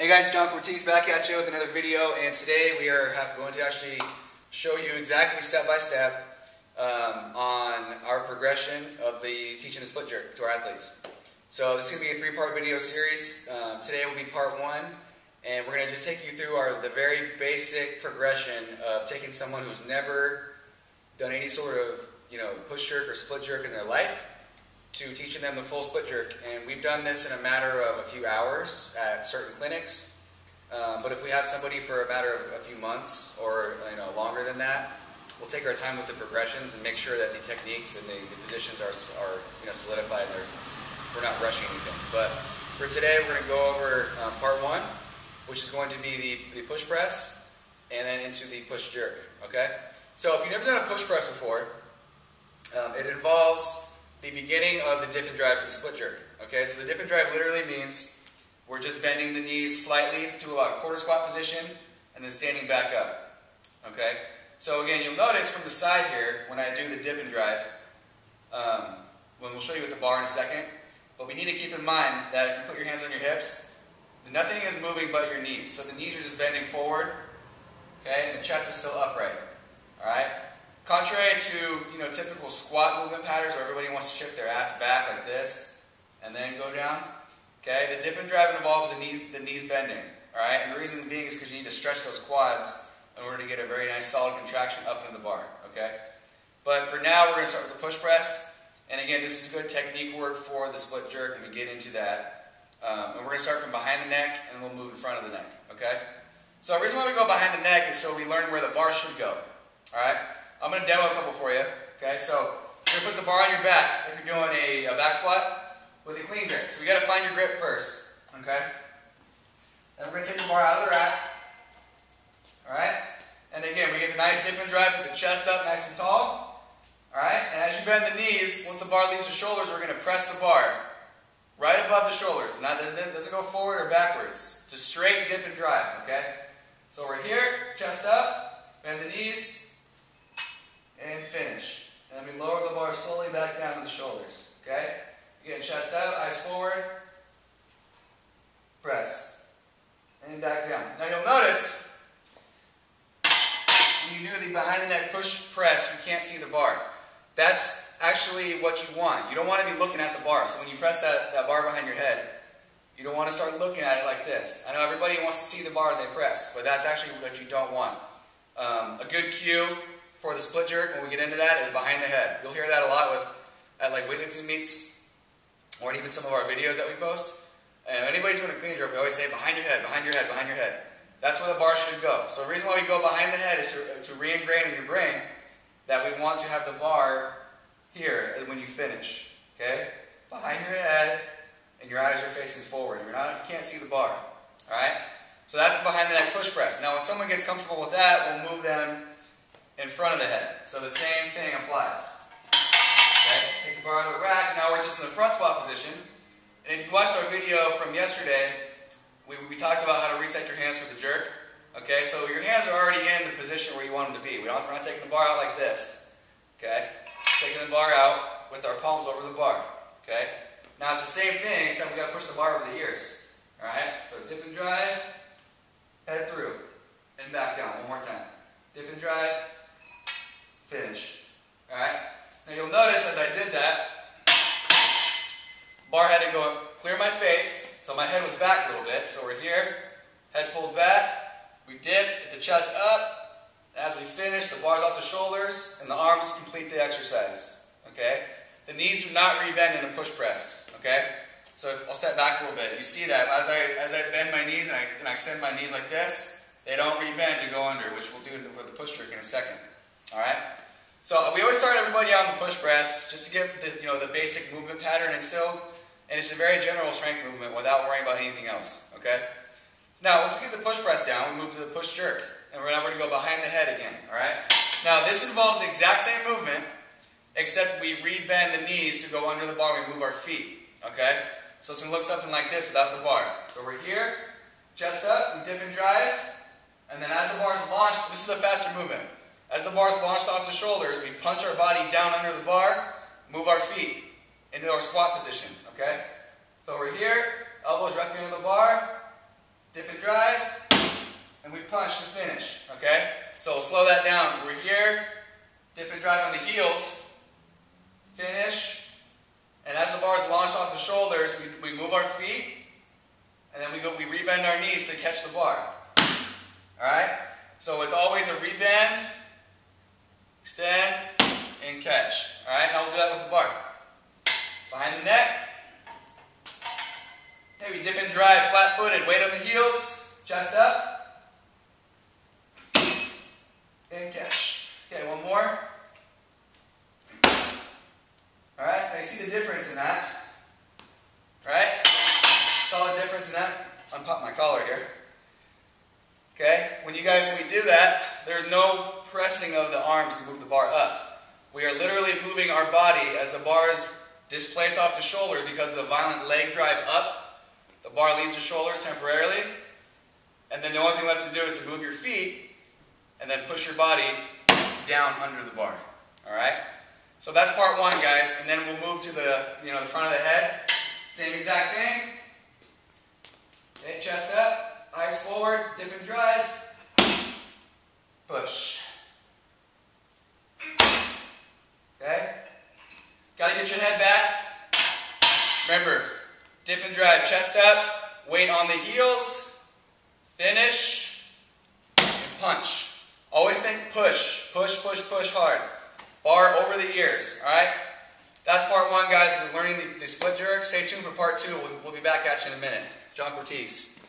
Hey guys, John Cortese back at you with another video, and today we are going to actually show you exactly step by step on our progression of the teaching the split jerk to our athletes. So this is going to be a three-part video series. Today will be part one, and we're going to just take you through the very basic progression of taking someone who's never done any sort of push jerk or split jerk in their life to teaching them the full split jerk. And we've done this in a matter of a few hours at certain clinics. But if we have somebody for a matter of a few months or longer than that, we'll take our time with the progressions and make sure that the techniques and the positions are solidified and we're not rushing anything. But for today, we're going to go over part one, which is going to be the push press and then into the push jerk. Okay? So if you've never done a push press before, it involves the beginning of the dip and drive for the split jerk. Okay, so the dip and drive literally means we're just bending the knees slightly to about a quarter squat position and then standing back up. Okay, so again, you'll notice from the side here when I do the dip and drive, when we'll show you with the bar in a second, but we need to keep in mind that if you put your hands on your hips, nothing is moving but your knees. So the knees are just bending forward, okay, and the chest is still upright. All right. Contrary to typical squat movement patterns where everybody wants to shift their ass back like this and then go down, okay, the dip and drive involves the knees bending, all right, and the reason being is because you need to stretch those quads in order to get a very nice solid contraction up into the bar, okay. But for now, we're going to start with the push press, and again, this is good technique work for the split jerk, and we get into that, and we're going to start from behind the neck, and we'll move in front of the neck, okay. So the reason why we go behind the neck is so we learn where the bar should go, all right. I'm going to demo a couple for you. Okay, so you're going to put the bar on your back if you're doing a back squat with a clean grip. So you got to find your grip first. Okay. Then we're going to take the bar out of the rack. All right. And again, we get the nice dip and drive with the chest up nice and tall. All right. And as you bend the knees, once the bar leaves the shoulders, we're going to press the bar right above the shoulders. And that doesn't go forward or backwards. It's a straight dip and drive. Okay. So we're here, chest up, bend the knees. And finish. And then we lower the bar slowly back down to the shoulders. Okay? Again, chest out, eyes forward. Press. And back down. Now you'll notice, when you do the behind the neck push press, you can't see the bar. That's actually what you want. You don't want to be looking at the bar. So when you press that bar behind your head, you don't want to start looking at it like this. I know everybody wants to see the bar they press, but that's actually what you don't want. A good cue for the split jerk, when we get into that, is behind the head. You'll hear that a lot at like weightlifting meets, or even some of our videos that we post. And if anybody's doing a clean jerk, we always say behind your head, behind your head, behind your head. That's where the bar should go. So the reason why we go behind the head is to re-ingrain in your brain that we want to have the bar here when you finish. Okay? Behind your head, and your eyes are facing forward. You can't see the bar. Alright? So that's the behind the neck push press. Now when someone gets comfortable with that, we'll move them in front of the head. So the same thing applies. Okay? Take the bar out of the rack. Now we're just in the front squat position. And if you watched our video from yesterday, we talked about how to reset your hands for the jerk. Okay, so your hands are already in the position where you want them to be. We're not taking the bar out like this. Okay? Taking the bar out with our palms over the bar. Okay? Now it's the same thing, except we got to push the bar over the ears. Alright? So dip and drive, head through, and back down. One more time. Dip and drive, finish. Alright? Now you'll notice as I did that, bar had to go clear my face, so my head was back a little bit. So we're here, head pulled back, we dip, get the chest up, and as we finish, the bar's off the shoulders, and the arms complete the exercise. Okay? The knees do not rebend in a push press. Okay? So I'll step back a little bit. You see that as I bend my knees and I extend my knees like this, they don't rebend to go under, which we'll do for the push jerk in a second. Alright? So we always start everybody out in the push press just to get the basic movement pattern instilled, and it's a very general strength movement without worrying about anything else. Okay? Now once we get the push press down, we move to the push jerk, and we're going to go behind the head again. Alright? Now this involves the exact same movement, except we rebend the knees to go under the bar. We move our feet. Okay? So it's going to look something like this without the bar. So we're here, chest up, we dip and drive, and then as the bar is launched, this is a faster movement. As the bar is launched off the shoulders, we punch our body down under the bar, move our feet into our squat position. Okay? So we're here, elbows directly under the bar, dip and drive, and we punch to finish, okay? So we'll slow that down. We're here, dip and drive on the heels, finish, and as the bar is launched off the shoulders, we move our feet, and then we rebend our knees to catch the bar. Alright? So it's always a rebend, extend, and catch. Alright, now we'll do that with the bar. Behind the neck. Okay, we dip and drive, flat-footed, weight on the heels, chest up, and catch. Okay, one more. Alright, now you see the difference in that. Right? Solid difference in that. Unpop my collar here. Okay, when we do that, there's no pressing of the arms to move the bar up. We are literally moving our body as the bar is displaced off the shoulder because of the violent leg drive up. The bar leaves the shoulders temporarily, and then the only thing left to do is to move your feet and then push your body down under the bar. Alright? So that's part one, guys, and then we'll move to the front of the head. Same exact thing. Okay, chest up, eyes forward, dip and drive, push. Okay? Gotta get your head back. Remember, dip and drive, chest up, weight on the heels, finish, and punch. Always think push, push, push, push hard. Bar over the ears, alright? That's part one, guys, learning the split jerk. Stay tuned for part two. We'll be back at you in a minute. John Cortese.